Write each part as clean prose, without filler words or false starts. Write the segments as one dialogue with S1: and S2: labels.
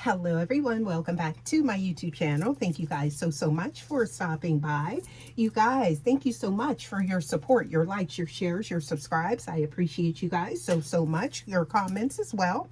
S1: Hello everyone, welcome back to my YouTube channel. Thank you guys so much for stopping by. You guys, thank you so much for your support, your likes, your shares, your subscribes. I appreciate you guys so much, your comments as well.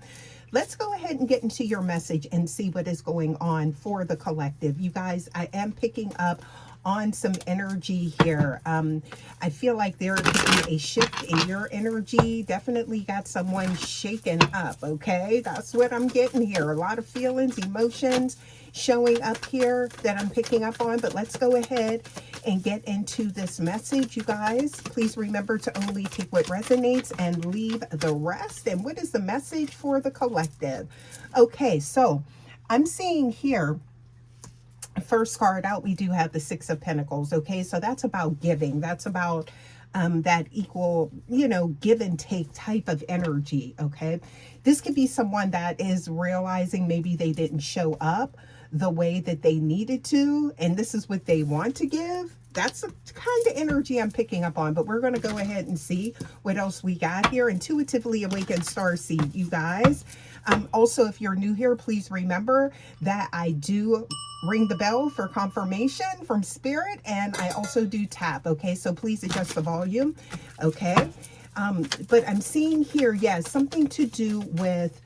S1: Let's go ahead and get into your message and see what is going on for the collective. You guys, I am picking up on some energy here. I feel like there could be a shift in your energy. Definitely got someone shaken up, okay? That's what I'm getting here. A lot of feelings, emotions showing up here that I'm picking up on. But let's go ahead and get into this message, you guys. Please remember to only take what resonates and leave the rest. And what is the message for the collective? Okay, so I'm seeing here, first card out, we do have the Six of Pentacles. Okay, so that's about giving. That's about that equal, give and take type of energy. Okay, this could be someone that is realizing maybe they didn't show up the way that they needed to, and this is what they want to give. That's the kind of energy I'm picking up on, but we're going to go ahead and see what else we got here. Intuitively Awakened Starseed, you guys. Also, if you're new here, please remember that I do ring the bell for confirmation from Spirit, and I also do tap. Okay, so please adjust the volume. Okay, but I'm seeing here, yes, something to do with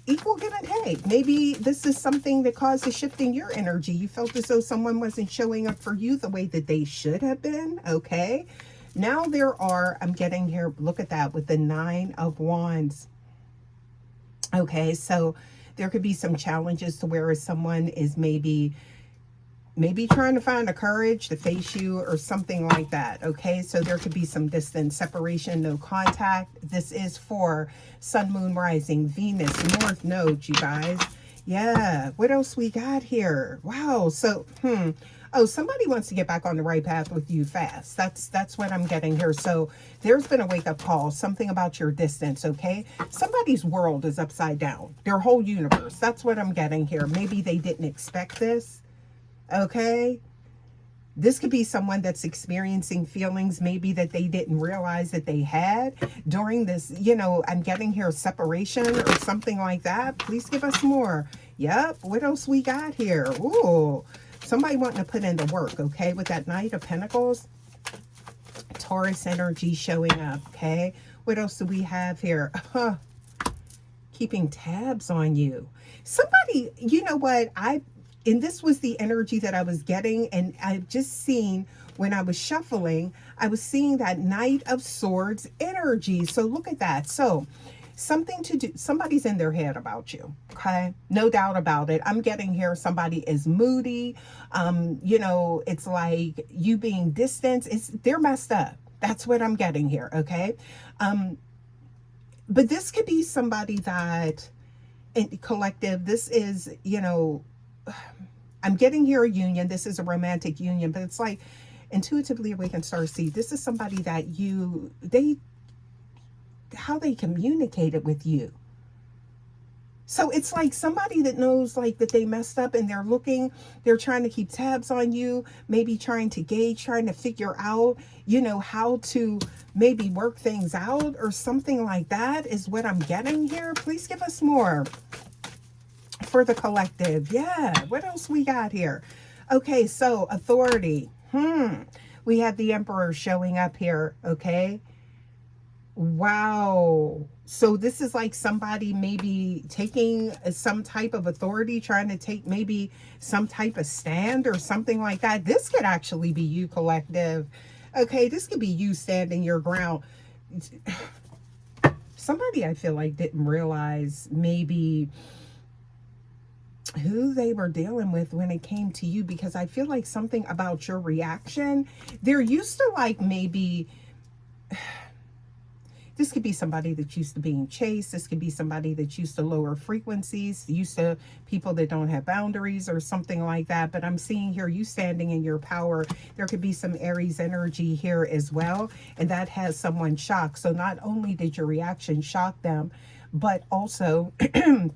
S1: equal give and take. Maybe this is something that caused a shift in your energy. You felt as though someone wasn't showing up for you the way that they should have been. Okay, now there are, I'm getting here, look at that with the Nine of Wands. Okay, so there could be some challenges to where someone is maybe trying to find the courage to face you or something like that. Okay, so there could be some distance, separation, no contact. This is for Sun, Moon, Rising, Venus, North Node, you guys. Yeah, what else we got here? Wow, so, oh, somebody wants to get back on the right path with you fast. That's what I'm getting here. So there's been a wake-up call, something about your distance, okay? Somebody's world is upside down, their whole universe. That's what I'm getting here. Maybe they didn't expect this, okay? This could be someone that's experiencing feelings maybe that they didn't realize that they had during this, I'm getting here separation or something like that. Please give us more. Yep, what else we got here? Ooh. Somebody wanting to put in the work, okay, with that Knight of Pentacles. Taurus energy showing up, okay? What else do we have here? Keeping tabs on you. Somebody, you know what? And this was the energy that I was getting, and I've just seen when I was shuffling, I was seeing that Knight of Swords energy. So look at that. So something to do, somebody's in their head about you, okay? No doubt about it. I'm getting here somebody is moody. It's like you being distant. They're messed up. That's what I'm getting here, okay? But this could be somebody that, in collective, this is, I'm getting here a union. This is a romantic union, but it's like Intuitively Awakened Starseed. This is somebody that how they communicated with you. So it's like somebody that knows like that they messed up, and they're trying to keep tabs on you, maybe trying to gauge, trying to figure out, how to maybe work things out or something like that is what I'm getting here. Please give us more for the collective. Yeah, what else we got here? Okay, so authority. We have the Emperor showing up here, okay? Wow. So this is like somebody maybe taking some type of authority, trying to take maybe some type of stand or something like that. This could actually be you, collective. Okay, this could be you standing your ground. Somebody I feel like didn't realize maybe who they were dealing with when it came to you, because I feel like something about your reaction, they're used to like maybe... This could be somebody that's used to being chased. This could be somebody that's used to lower frequencies, used to people that don't have boundaries or something like that. But I'm seeing here you standing in your power. There could be some Aries energy here as well. And that has someone shocked. So not only did your reaction shock them, but also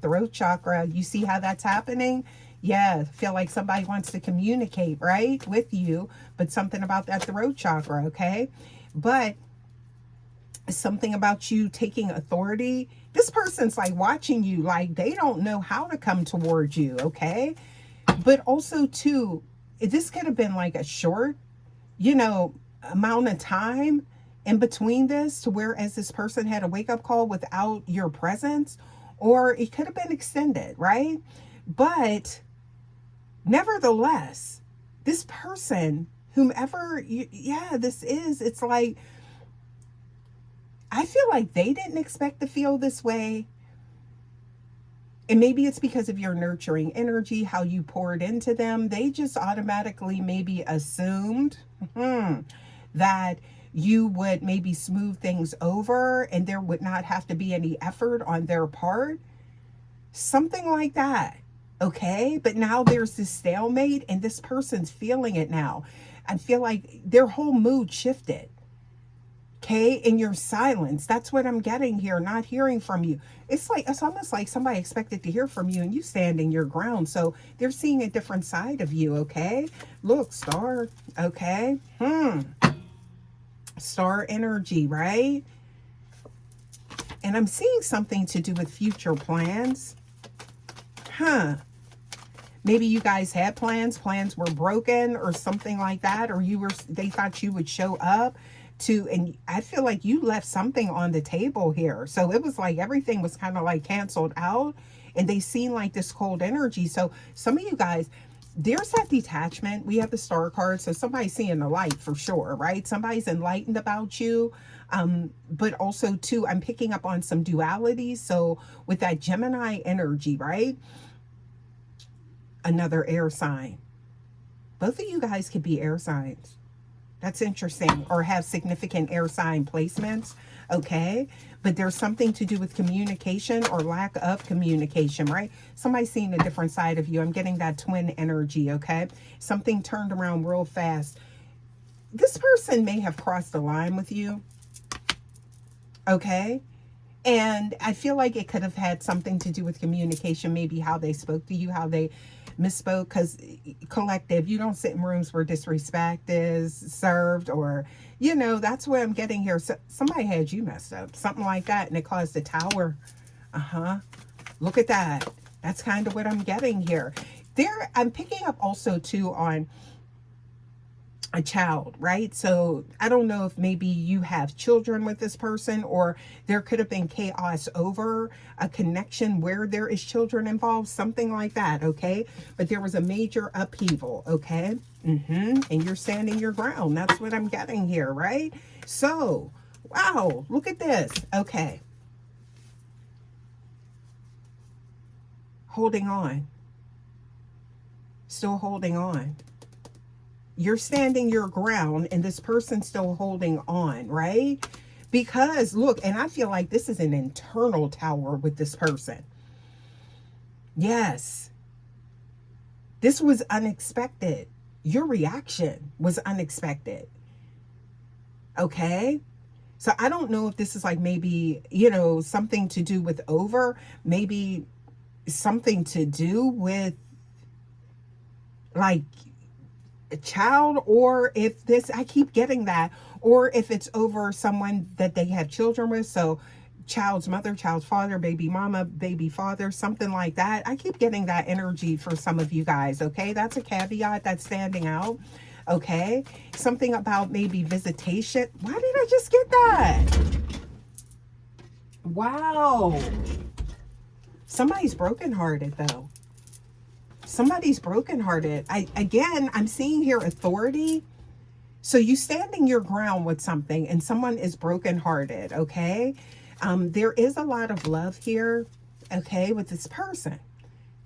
S1: throat chakra. You see how that's happening? Yeah, feel like somebody wants to communicate, right, with you. But something about that throat chakra, okay? But something about you taking authority. This person's like watching you, like they don't know how to come towards you, okay? But also too, this could have been like a short, amount of time in between this to whereas this person had a wake-up call without your presence, or it could have been extended, right? But nevertheless, this person, whomever this is, it's like, I feel like they didn't expect to feel this way. And maybe it's because of your nurturing energy, how you poured into them. They just automatically maybe assumed that you would maybe smooth things over and there would not have to be any effort on their part. Something like that. Okay? But now there's this stalemate and this person's feeling it now. I feel like their whole mood shifted. Okay, in your silence, that's what I'm getting here, not hearing from you. It's almost like somebody expected to hear from you and you standing your ground. So they're seeing a different side of you, okay? Look, star, okay? Star energy, right? And I'm seeing something to do with future plans. Maybe you guys had plans were broken or something like that, or they thought you would show up. And I feel like you left something on the table here. So it was like everything was kind of like canceled out and they seem like this cold energy. So some of you guys, there's that detachment. We have the star card. So somebody's seeing the light for sure, right? Somebody's enlightened about you. But also too, I'm picking up on some dualities. So with that Gemini energy, right? Another air sign. Both of you guys could be air signs. That's interesting. Or have significant air sign placements. Okay. But there's something to do with communication or lack of communication, right? Somebody's seeing a different side of you. I'm getting that twin energy. Okay. Something turned around real fast. This person may have crossed the line with you. Okay. And I feel like it could have had something to do with communication, maybe how they spoke to you, how they misspoke, because collective, you don't sit in rooms where disrespect is served, or that's what I'm getting here. So somebody had you messed up, something like that, and it caused the tower. Look at that. That's kind of what I'm getting here. I'm picking up also too on a child, right? So I don't know if maybe you have children with this person, or there could have been chaos over a connection where there is children involved, something like that, okay? But there was a major upheaval, okay? And you're standing your ground. That's what I'm getting here, right? So, wow, look at this. Okay. Holding on. Still holding on. You're standing your ground and this person's still holding on, right? Because look, and I feel like this is an internal tower with this person. Yes. This was unexpected. Your reaction was unexpected. Okay. So I don't know if this is like maybe, something to do with maybe something to do with like a child, or if I keep getting that, or if it's over someone that they have children with. So child's mother, child's father, baby mama, baby father, something like that. I keep getting that energy for some of you guys. Okay. That's a caveat that's standing out. Okay. Something about maybe visitation. Why did I just get that? Wow. Somebody's brokenhearted though. Somebody's brokenhearted. I'm seeing here authority. So you standing your ground with something and someone is brokenhearted, okay? There is a lot of love here, okay, with this person.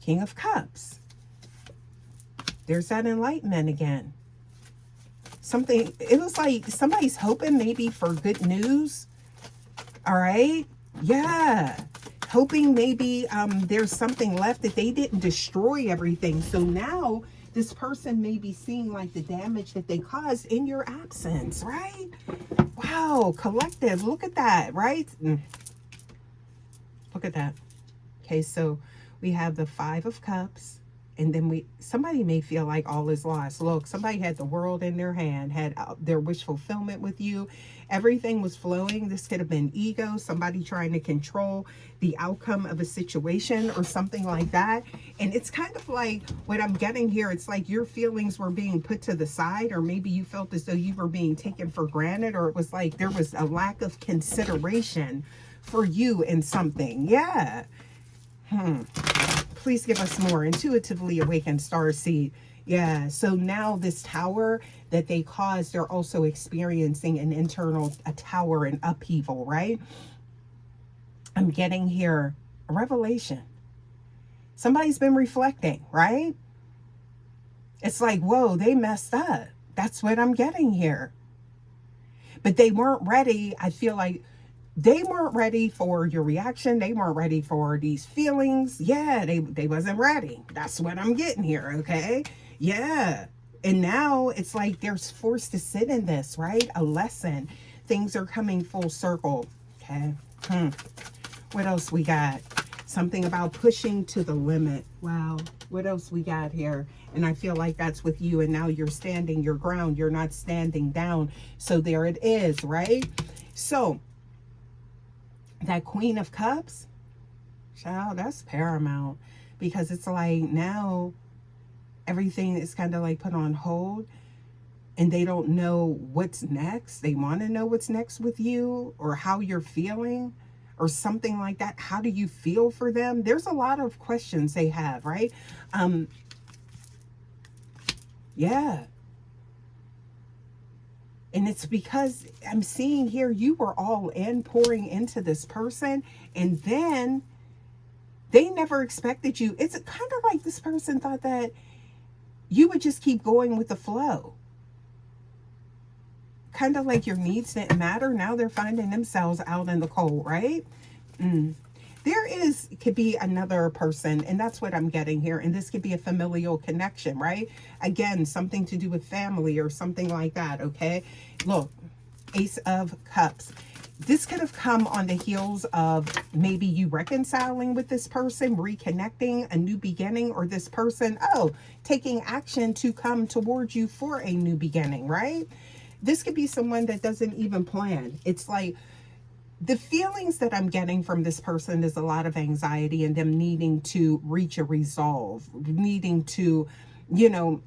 S1: King of Cups. There's that enlightenment again. It was like somebody's hoping maybe for good news. All right? Yeah. Hoping maybe there's something left, that they didn't destroy everything. So now this person may be seeing like the damage that they caused in your absence, right? Wow, collective, look at that, right? Look at that. Okay, so we have the 5 of Cups And then somebody may feel like all is lost. Look, somebody had the world in their hand, had their wish fulfillment with you. Everything was flowing. This could have been ego, somebody trying to control the outcome of a situation or something like that. And it's kind of like what I'm getting here. It's like your feelings were being put to the side, or maybe you felt as though you were being taken for granted, or it was like there was a lack of consideration for you in something. Yeah. Please give us more. Intuitively awakened starseed. Yeah, so now this tower that they caused, they're also experiencing an internal tower and upheaval, right? I'm getting here a revelation. Somebody's been reflecting, right? It's like, whoa, they messed up. That's what I'm getting here. But they weren't ready. I feel like they weren't ready for your reaction. They weren't ready for these feelings. Yeah, they wasn't ready. That's what I'm getting here, okay? Yeah. And now it's like they're forced to sit in this, right? A lesson. Things are coming full circle, okay? What else we got? Something about pushing to the limit. Wow. What else we got here? And I feel like that's with you. And now you're standing your ground. You're not standing down. So there it is, right? So that Queen of Cups, child, that's paramount. Because it's like now everything is kind of like put on hold. And they don't know what's next. They want to know what's next with you, or how you're feeling, or something like that. How do you feel for them? There's a lot of questions they have, right? Yeah. And it's because I'm seeing here you were all in, pouring into this person, and then they never expected you. It's kind of like this person thought that you would just keep going with the flow. Kind of like your needs didn't matter. Now they're finding themselves out in the cold, right? Could be another person, and that's what I'm getting here. And this could be a familial connection, right? Again, something to do with family or something like that, okay? Look, Ace of Cups. This could have come on the heels of maybe you reconciling with this person, reconnecting, a new beginning, or this person, taking action to come towards you for a new beginning, right? This could be someone that doesn't even plan. It's like the feelings that I'm getting from this person is a lot of anxiety and them needing to reach a resolve, needing to,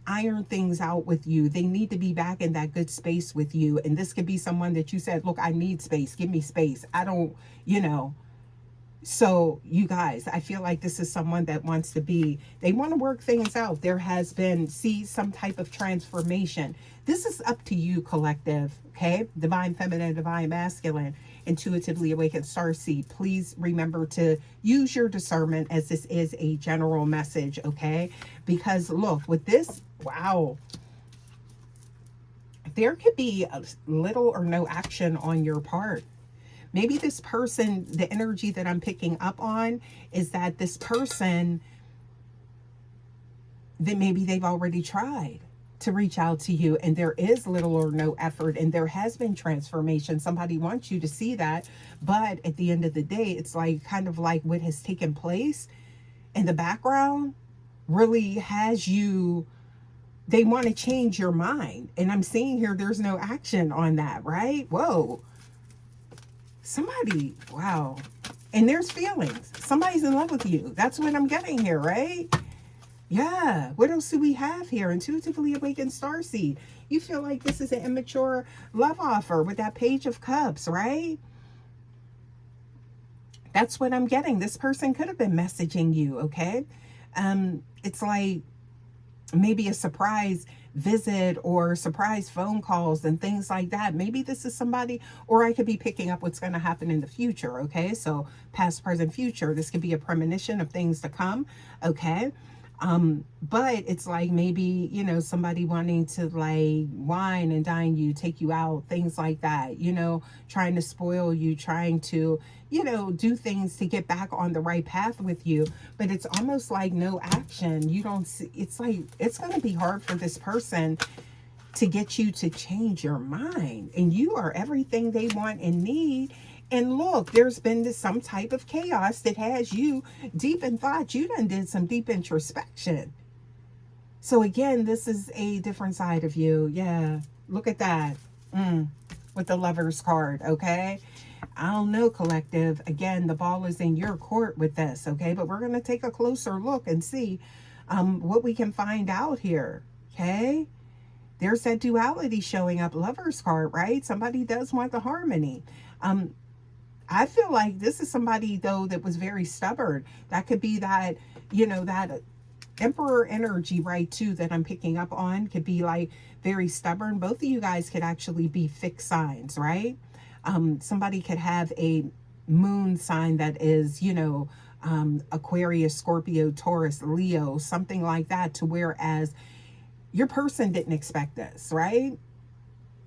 S1: iron things out with you. They need to be back in that good space with you. And this could be someone that you said, look, I need space. Give me space. I don't, So you guys, I feel like this is someone that wants to they want to work things out. There has been, some type of transformation. This is up to you, collective, okay? Divine Feminine, Divine Masculine, Intuitively Awakened Starseed. Please remember to use your discernment, as this is a general message, okay? Because look, with this, wow, there could be a little or no action on your part. Maybe this person, the energy that I'm picking up on is that this person, that maybe they've already tried to reach out to you, and there is little or no effort, and there has been transformation. Somebody wants you to see that, but at the end of the day, it's like kind of like what has taken place in the background really has you, they want to change your mind. And I'm seeing here there's no action on that, right? Whoa. Somebody, wow. And there's feelings. Somebody's in love with you. That's what I'm getting here, right? Yeah. What else do we have here? Intuitively Awakened Starseed. You feel like this is an immature love offer with that Page of Cups, right? That's what I'm getting. This person could have been messaging you, okay? It's like maybe a surprise visit or surprise phone calls and things like that. Maybe this is somebody, or I could be picking up what's going to happen in the future, okay? So past, present, future. This could be a premonition of things to come, okay? But it's like maybe, somebody wanting to like wine and dine you, take you out, things like that, trying to spoil you, trying to, do things to get back on the right path with you. But it's almost like no action. You don't see, it's like, it's going to be hard for this person to get you to change your mind. And you are everything they want and need. And look, there's been some type of chaos that has you deep in thought. You done did some deep introspection. So again, this is a different side of you. Yeah. Look at that. With the Lovers card, okay? I don't know, collective. Again, the ball is in your court with this, okay? But we're going to take a closer look and see what we can find out here, okay? There's that duality showing up. Lovers card, right? Somebody does want the harmony. I feel like this is somebody, though, that was very stubborn. That could be that, you know, that Emperor energy, right, too, that I'm picking up on. Could be like very stubborn. Both of you guys could actually be fixed signs, right? Somebody could have a moon sign that is, you know, Aquarius, Scorpio, Taurus, Leo, something like that, to whereas your person didn't expect this, right?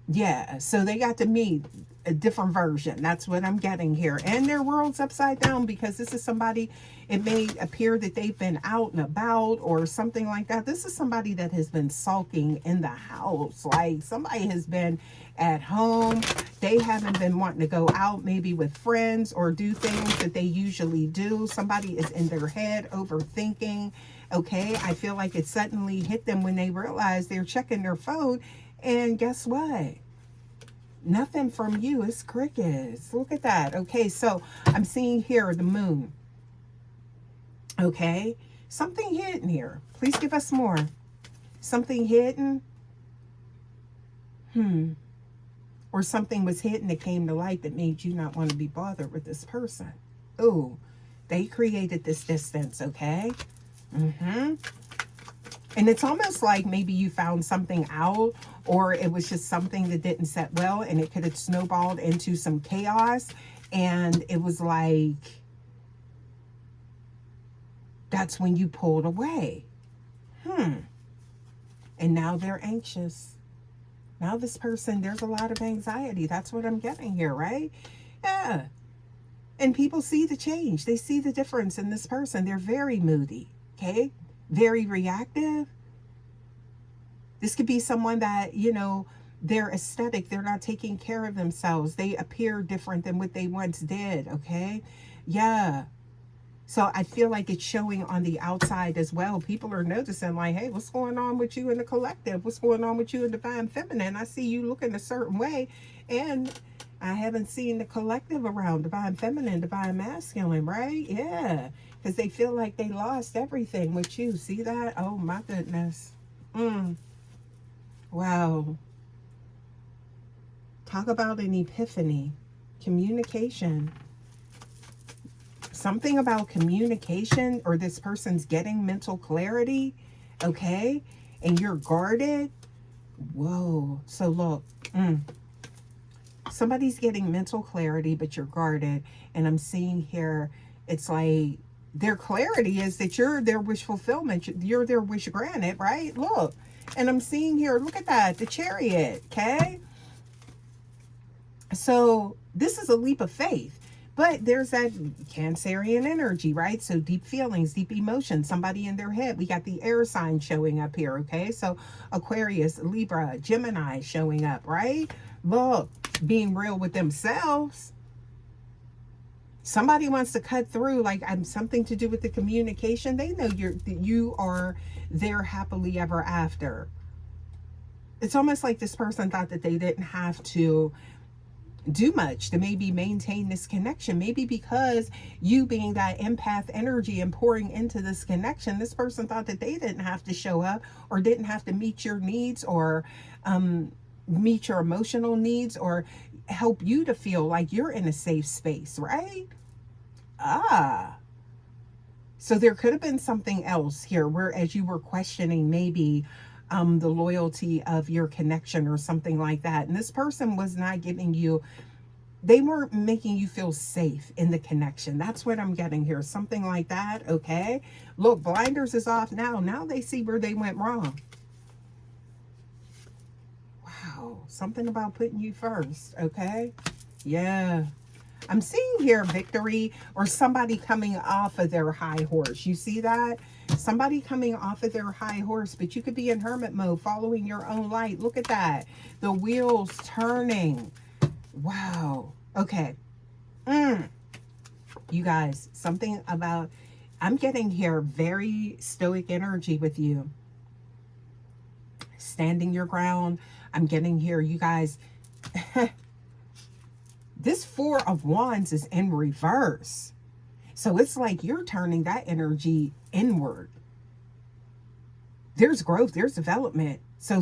S1: Yeah, so they got to meet a different version. That's what I'm getting here. And their world's upside down because this is somebody, it may appear that they've been out and about or something like that. This is somebody that has been sulking in the house. Like somebody has been at home. They haven't been wanting to go out maybe with friends or do things that they usually do. Somebody is in their head overthinking. Okay, I feel like it suddenly hit them when they realize they're checking their phone. And guess what? Nothing from you. It's crickets. Look at that. Okay, so I'm seeing here the moon. Okay, something hidden here. Please give us more. Something hidden. Or something was hidden that came to light that made you not want to be bothered with this person. Oh, they created this distance, okay? And it's almost like maybe you found something out, or it was just something that didn't set well and it could have snowballed into some chaos. And it was like, that's when you pulled away. And now they're anxious. Now this person, there's a lot of anxiety. That's what I'm getting here, right? Yeah. And people see the change. They see the difference in this person. They're very moody, okay? Very reactive. This could be someone that, you know, they're aesthetic. They're not taking care of themselves. They appear different than what they once did, okay? Yeah. So I feel like it's showing on the outside as well. People are noticing like, hey, what's going on with you in the collective? What's going on with you in Divine Feminine? I see you looking a certain way. And I haven't seen the collective around Divine Feminine, Divine Masculine, right? Yeah. Because they feel like they lost everything with you. See that? Oh, my goodness. Wow. Talk about an epiphany. Communication. Something about communication, or this person's getting mental clarity, okay? And you're guarded. Whoa. So look, somebody's getting mental clarity, but you're guarded. And I'm seeing here, it's like their clarity is that you're their wish fulfillment. You're their wish granted, right? Look. And I'm seeing here, look at that, the Chariot, okay? So this is a leap of faith. But there's that Cancerian energy, right? So deep feelings, deep emotions, somebody in their head. We got the air sign showing up here, okay? So Aquarius, Libra, Gemini showing up, right? Look, being real with themselves. Somebody wants to cut through, like something to do with the communication. They know you are their happily ever after. It's almost like this person thought that they didn't have to do much to maybe maintain this connection. Maybe because you being that empath energy and pouring into this connection, this person thought that they didn't have to show up or didn't have to meet your needs or meet your emotional needs or help you to feel like you're in a safe space, right? So there could have been something else here, whereas you were questioning maybe the loyalty of your connection or something like that. And this person was not giving you, they weren't making you feel safe in the connection. That's what I'm getting here. Something like that, okay? Look, blinders is off now. Now they see where they went wrong. Wow, something about putting you first, okay? Yeah. I'm seeing here victory or somebody coming off of their high horse. You see that? Somebody coming off of their high horse, but you could be in hermit mode, following your own light. Look at that. The wheels turning. Wow. Okay. You guys, something about, I'm getting here very stoic energy with you. standing your ground. I'm getting here, you guys. This Four of Wands is in reverse. So it's like you're turning that energy inward. There's growth, there's development. So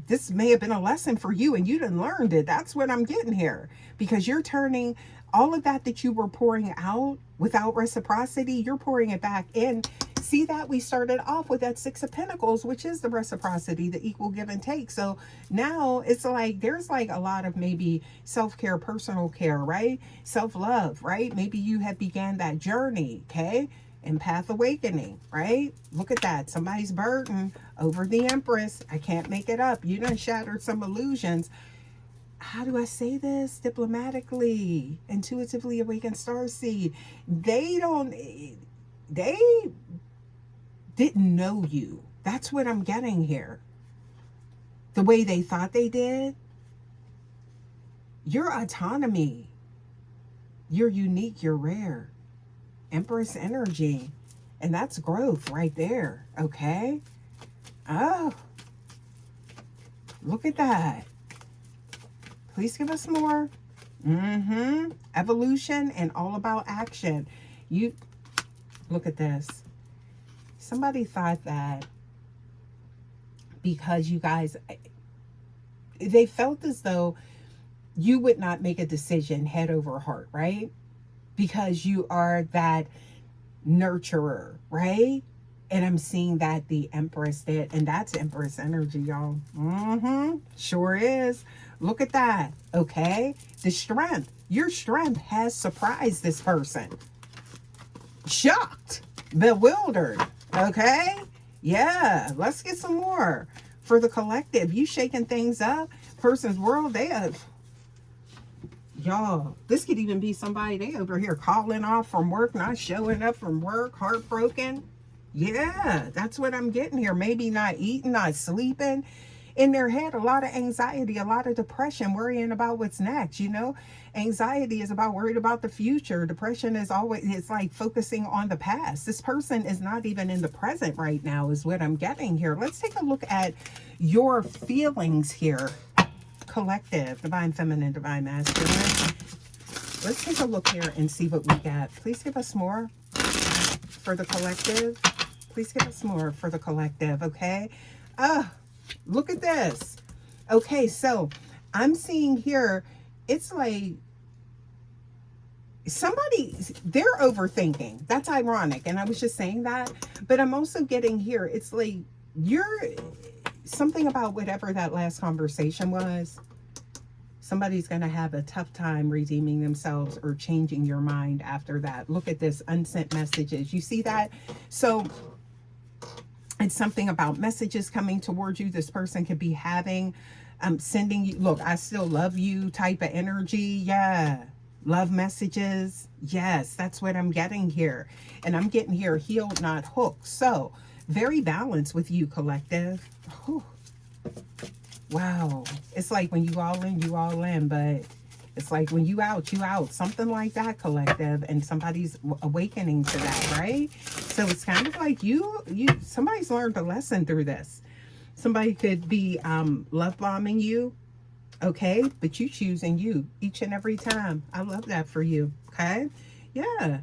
S1: this may have been a lesson for you and you done learned it. That's what I'm getting here. Because you're turning all of that you were pouring out without reciprocity, you're pouring it back in. See that we started off with that Six of Pentacles, which is the reciprocity, the equal give and take. So now it's like there's like a lot of maybe self-care, personal care, right? Self-love, right? Maybe you have began that journey, okay? Empath awakening, right? Look at that. Somebody's burden over the Empress. I can't make it up. You done shattered some illusions. How do I say this diplomatically? Intuitively awakened starseed. They didn't know you. That's what I'm getting here. The way they thought they did. Your autonomy. You're unique. You're rare. Empress energy. And that's growth right there. Okay? Oh. Look at that. Please give us more. Evolution and all about action. You look at this. Somebody thought that because you guys, they felt as though you would not make a decision head over heart, right? Because you are that nurturer, right? And I'm seeing that the Empress did, and that's Empress energy, y'all. Sure is. Look at that, okay? The strength. Your strength has surprised this person. Shocked. Bewildered. Okay? Yeah. Let's get some more. For the collective. You shaking things up. Person's world, they have... Y'all, this could even be somebody, they over here calling off from work, not showing up from work, heartbroken. Yeah, that's what I'm getting here. Maybe not eating, not sleeping. In their head, a lot of anxiety, a lot of depression, worrying about what's next, you know. Anxiety is about worried about the future. Depression is always, it's like focusing on the past. This person is not even in the present right now is what I'm getting here. Let's take a look at your feelings here. Collective, divine feminine, divine masculine. Let's take a look here and see what we got. Please give us more for the collective. Please give us more for the collective, okay? Look at this. Okay, so I'm seeing here, it's like somebody, they're overthinking. That's ironic. And I was just saying that. But I'm also getting here, it's like you're... something about whatever that last conversation was, somebody's going to have a tough time redeeming themselves or changing your mind after that. Look at this, unsent messages. You see that? So it's something about messages coming towards you. This person could be having, sending you, look, I still love you type of energy. Yeah. Love messages. Yes, that's what I'm getting here. And I'm getting here healed, not hooked. So very balanced with you, collective. Whew. Wow. It's like when you all in, you all in, but it's like when you out, you out. Something like that, collective, and somebody's awakening to that, right? So it's kind of like somebody's learned a lesson through this. Somebody could be love bombing you, okay? But you choosing you each and every time. I love that for you, okay? Yeah.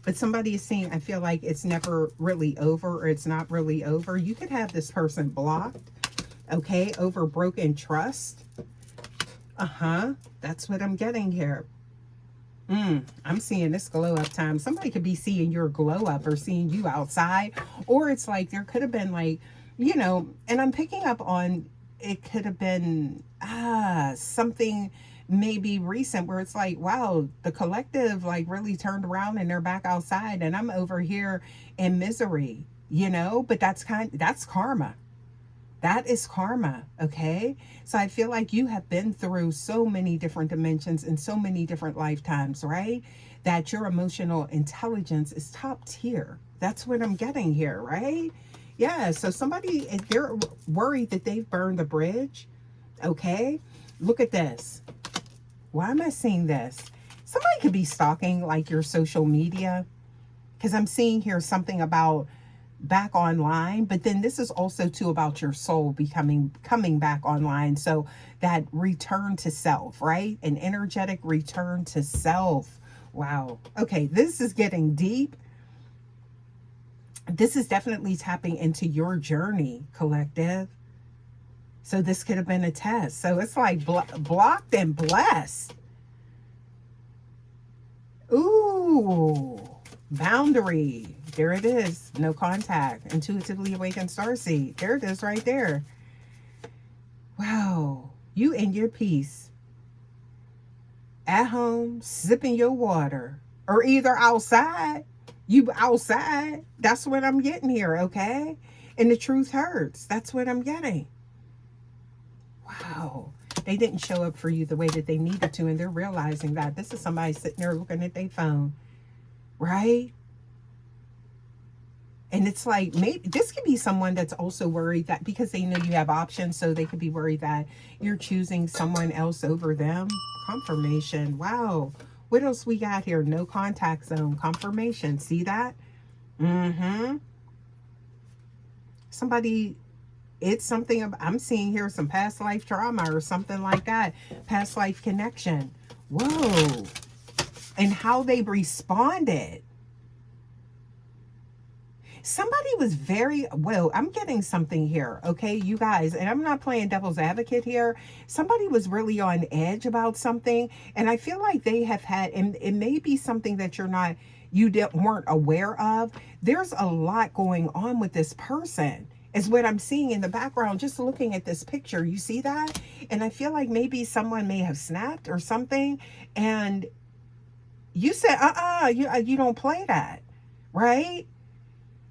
S1: But somebody is saying, I feel like it's never really over, or it's not really over. You could have this person blocked, okay, over broken trust. That's what I'm getting here. I'm seeing this glow up time. Somebody could be seeing your glow up or seeing you outside. Or it's like there could have been like, you know, and I'm picking up on, it could have been something maybe recent where it's like, wow, the collective like really turned around and they're back outside and I'm over here in misery, you know. But that's karma. That is karma, okay? So I feel like you have been through so many different dimensions and so many different lifetimes, right? That your emotional intelligence is top tier. That's what I'm getting here, right? Yeah, so somebody, they're worried that they've burned the bridge, okay? Look at this. Why am I seeing this? Somebody could be stalking like your social media, because I'm seeing here something about back online, but then this is also too about your soul coming back online. So that return to self, right? An energetic return to self. Wow. Okay, this is getting deep. This is definitely tapping into your journey, collective. So this could have been a test. So it's like blocked and blessed. Ooh, boundary. There it is. No contact. Intuitively awakened starseed. There it is right there. Wow. You in your peace. At home, sipping your water. Or either outside. You outside. That's what I'm getting here, okay? And the truth hurts. That's what I'm getting. Wow. They didn't show up for you the way that they needed to, and they're realizing that. This is somebody sitting there looking at their phone. Right? And it's like, maybe this could be someone that's also worried that because they know you have options, so they could be worried that you're choosing someone else over them. Confirmation. Wow. What else we got here? No contact zone. Confirmation. See that? Somebody, it's something, I'm seeing here some past life trauma or something like that. Past life connection. Whoa. And how they responded. Somebody was very, well, I'm getting something here, okay, you guys, and I'm not playing devil's advocate here. Somebody was really on edge about something, and I feel like they have had, and it may be something that weren't aware of. There's a lot going on with this person, is what I'm seeing in the background, just looking at this picture. You see that? And I feel like maybe someone may have snapped or something, and you said, you don't play that, right?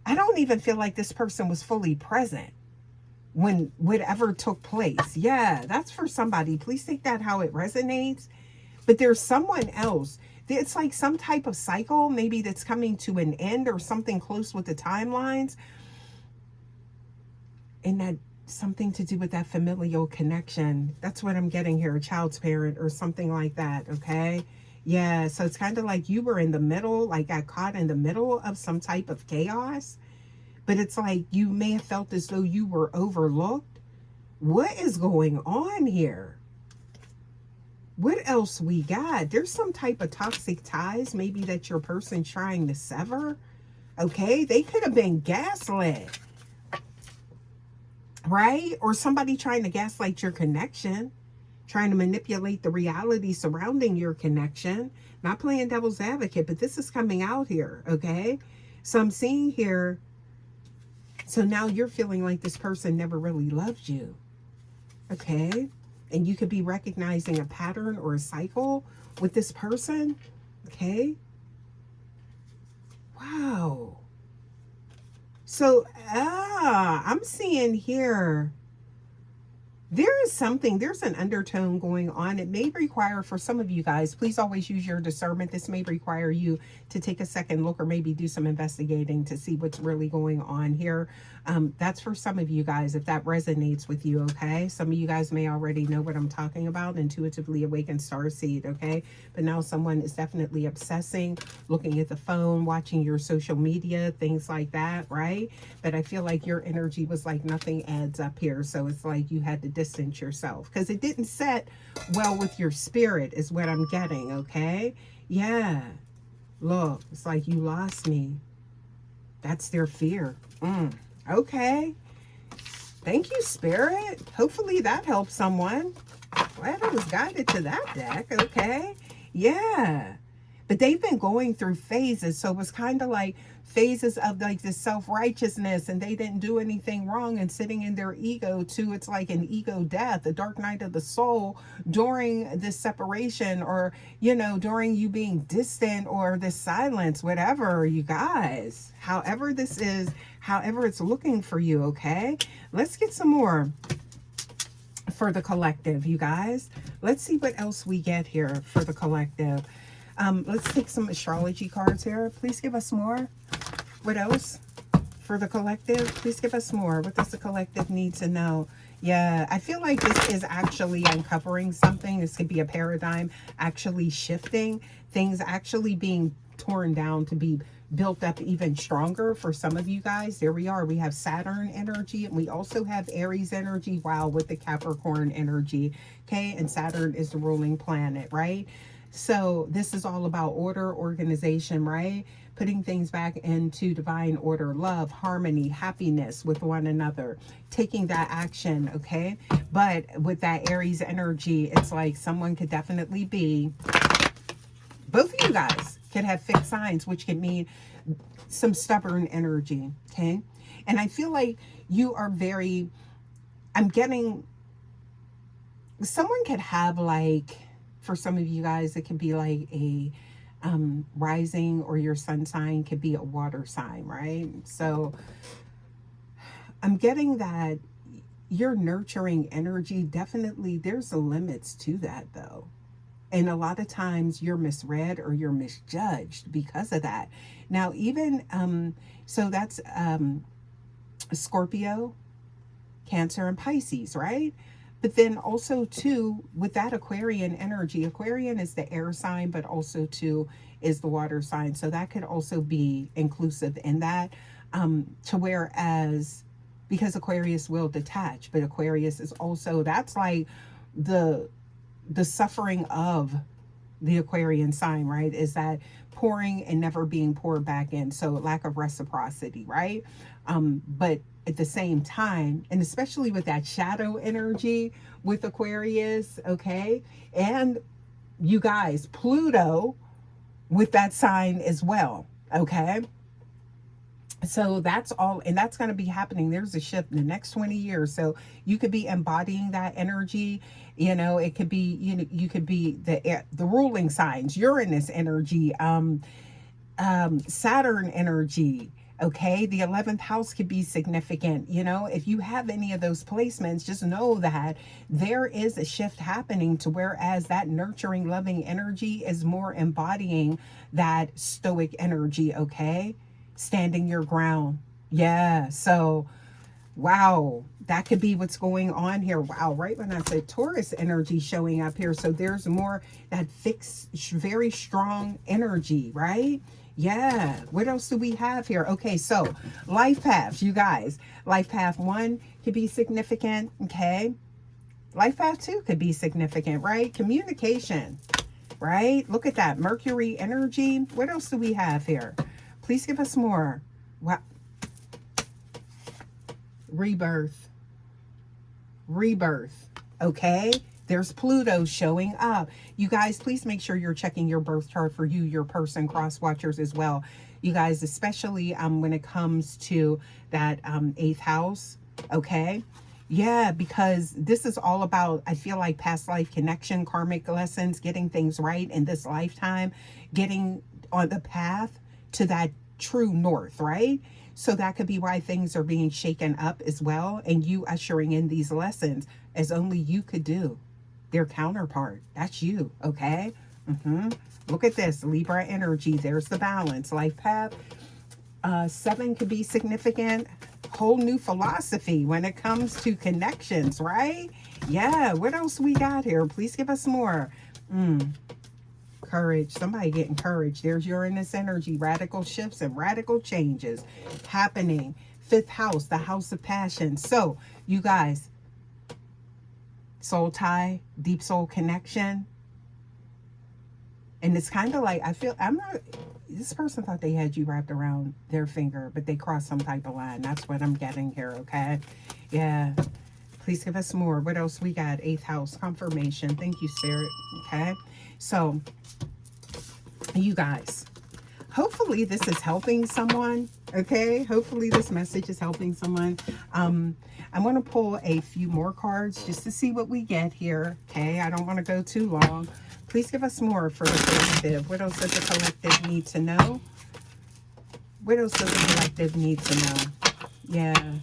S1: I don't even feel like this person was fully present when whatever took place. Yeah, that's for somebody. Please take that how it resonates. But there's someone else. It's like some type of cycle, maybe that's coming to an end or something close with the timelines. And that something to do with that familial connection. That's what I'm getting here, a child's parent or something like that, okay? Yeah, so it's kind of like you were in the middle, like got caught in the middle of some type of chaos. But it's like you may have felt as though you were overlooked. What is going on here? What else we got? There's some type of toxic ties, maybe that your person's trying to sever. Okay, they could have been gaslit. Right? Or somebody trying to gaslight your connection. Trying to manipulate the reality surrounding your connection. Not playing devil's advocate, but this is coming out here, okay? So I'm seeing here, so now you're feeling like this person never really loved you, okay? And you could be recognizing a pattern or a cycle with this person, okay? Wow. So, I'm seeing here, there is something, there's an undertone going on. It may require, for some of you guys, please always use your discernment. This may require you to take a second look or maybe do some investigating to see what's really going on here. That's for some of you guys, if that resonates with you, okay? Some of you guys may already know what I'm talking about, intuitively awakened starseed, okay? But now someone is definitely obsessing, looking at the phone, watching your social media, things like that, right? But I feel like your energy was like nothing adds up here. So it's like you had to distance yourself because it didn't set well with your spirit is what I'm getting, okay? Yeah. Look, it's like you lost me. That's their fear. Okay. Thank you, Spirit. Hopefully that helps someone. Glad I was guided to that deck, okay? Yeah. But they've been going through phases, so it was kind of like phases of like this self-righteousness, and they didn't do anything wrong, and sitting in their ego too. It's like an ego death, the dark night of the soul during this separation, or, you know, during you being distant, or this silence, whatever, you guys. However this is, however it's looking for you, okay? Let's get some more for the collective, you guys. Let's see what else we get here for the collective. Let's take some astrology cards here. Please give us more. What else for the collective? Please give us more. What does the collective need to know? Yeah, I feel like this is actually uncovering something. This could be a paradigm actually shifting. Things actually being torn down to be built up even stronger for some of you guys. There we are. We have Saturn energy, and we also have Aries energy, wow, with the Capricorn energy. Okay, and Saturn is the ruling planet, right? So this is all about order, organization, right? Putting things back into divine order, love, harmony, happiness with one another, taking that action, okay? But with that Aries energy, it's like someone could definitely be, both of you guys could have fixed signs, which could mean some stubborn energy, okay? And I feel like you are very, I'm getting, someone could have like, for some of you guys, it could be like a rising, or your sun sign could be a water sign, right? So I'm getting that your nurturing energy, definitely there's limits to that though. And a lot of times you're misread or you're misjudged because of that. Now, even, so that's Scorpio, Cancer, and Pisces, right? But then also too, with that Aquarian energy, Aquarian is the air sign, but also too is the water sign. So that could also be inclusive in that, to whereas, because Aquarius will detach, but Aquarius is also, that's like the suffering of the Aquarian sign, right? Is that pouring and never being poured back in. So lack of reciprocity, right? But at the same time, and especially with that shadow energy with Aquarius, okay? And you guys, Pluto with that sign as well, okay? So that's all, and that's going to be happening. There's a shift in the next 20 years. So you could be embodying that energy. You know, it could be, you know, you could be the ruling signs, Uranus energy, Saturn energy. Okay, the 11th house could be significant. You know, if you have any of those placements, just know that there is a shift happening, to whereas that nurturing, loving energy is more embodying that stoic energy. Okay, standing your ground. Yeah, so wow, that could be what's going on here. Wow, right when I said Taurus energy showing up here. So there's more that fixed, very strong energy, right? Yeah, what else do we have here? Okay, so life paths, you guys. Life path 1 could be significant, okay? Life path 2 could be significant, right? Communication, right? Look at that, Mercury energy. What else do we have here? Please give us more. Wow. Rebirth, okay? There's Pluto showing up. You guys, please make sure you're checking your birth chart for you, your person, cross watchers as well. You guys, especially when it comes to that 8th house, okay? Yeah, because this is all about, I feel like, past life connection, karmic lessons, getting things right in this lifetime, getting on the path to that true north, right? So that could be why things are being shaken up as well, and you ushering in these lessons as only you could do. Their counterpart, that's you, okay? Look at this, Libra energy. There's the balance. Life path 7 could be significant. Whole new philosophy when it comes to connections, right? Yeah, what else we got here? Please give us more. Courage. Somebody getting courage. There's Uranus energy. Radical shifts and radical changes happening. 5th house, the house of passion. So you guys, soul tie, deep soul connection. And it's kind of like, I feel, this person thought they had you wrapped around their finger, but they crossed some type of line. That's what I'm getting here, okay? Yeah. Please give us more. What else we got? 8th house, confirmation. Thank you, Spirit. Okay. So, you guys, hopefully this is helping someone. Okay. Hopefully this message is helping someone. I'm going to pull a few more cards just to see what we get here. Okay. I don't want to go too long. Please give us more for the collective. What else does the collective need to know? What else does the collective need to know? Yeah.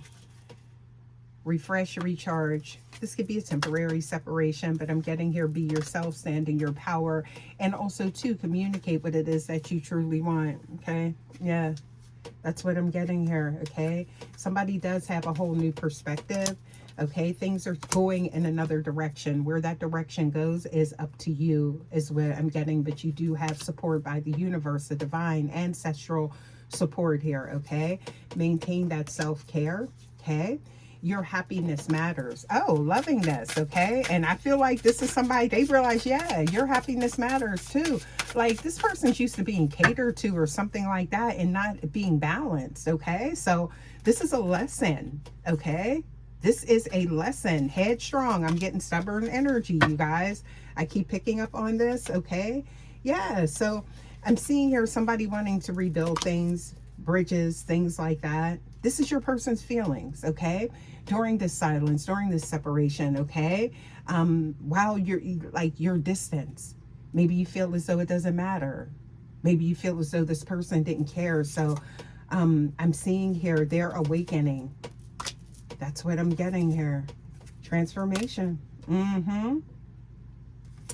S1: Refresh, recharge. This could be a temporary separation, but I'm getting here, be yourself, stand in your power, and also to communicate what it is that you truly want. Okay. Yeah. That's what I'm getting here. Okay. Somebody does have a whole new perspective. Okay. Things are going in another direction. Where that direction goes is up to you, is what I'm getting. But you do have support by the universe, the divine, ancestral support here, okay? Maintain that self-care, okay? Your happiness matters. Oh, lovingness, okay? And I feel like this is somebody, they realize, yeah, your happiness matters too. Like this person's used to being catered to or something like that and not being balanced, okay? So this is a lesson, okay? This is a lesson. Headstrong. I'm getting stubborn energy, you guys. I keep picking up on this, okay? Yeah, so I'm seeing here somebody wanting to rebuild things, bridges, things like that. This is your person's feelings, okay? During this silence, during this separation, okay? While you're like your distance, maybe you feel as though it doesn't matter. Maybe you feel as though this person didn't care. So I'm seeing here they're awakening. That's what I'm getting here. Transformation.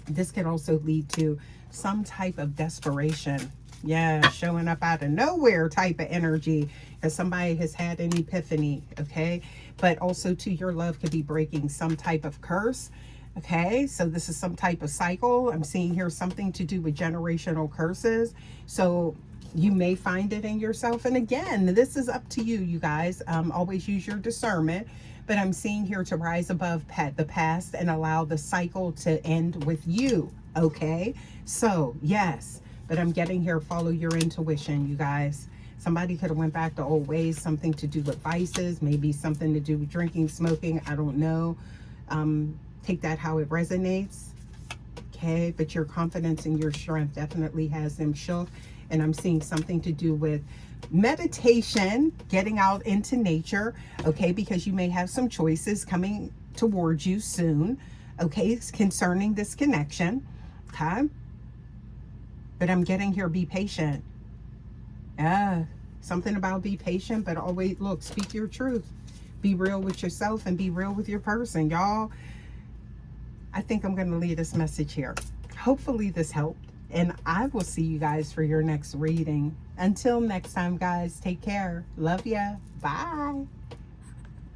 S1: This could also lead to some type of desperation. Yeah, showing up out of nowhere type of energy as somebody has had an epiphany, okay? But also to your love could be breaking some type of curse, okay? So this is some type of cycle. I'm seeing here something to do with generational curses. So you may find it in yourself. And again, this is up to you, you guys. Always use your discernment. But I'm seeing here to rise above the past and allow the cycle to end with you, okay? So, yes, but I'm getting here, follow your intuition, you guys. Somebody could have went back to old ways, something to do with vices, maybe something to do with drinking, smoking, I don't know. Take that how it resonates, okay? But your confidence and your strength definitely has them shook. And I'm seeing something to do with meditation, getting out into nature, okay? Because you may have some choices coming towards you soon, okay? Concerning this connection, okay? But I'm getting here, be patient. Something about be patient, but always, look, speak your truth. Be real with yourself and be real with your person. Y'all, I think I'm going to leave this message here. Hopefully this helped. And I will see you guys for your next reading. Until next time, guys, take care. Love ya. Bye.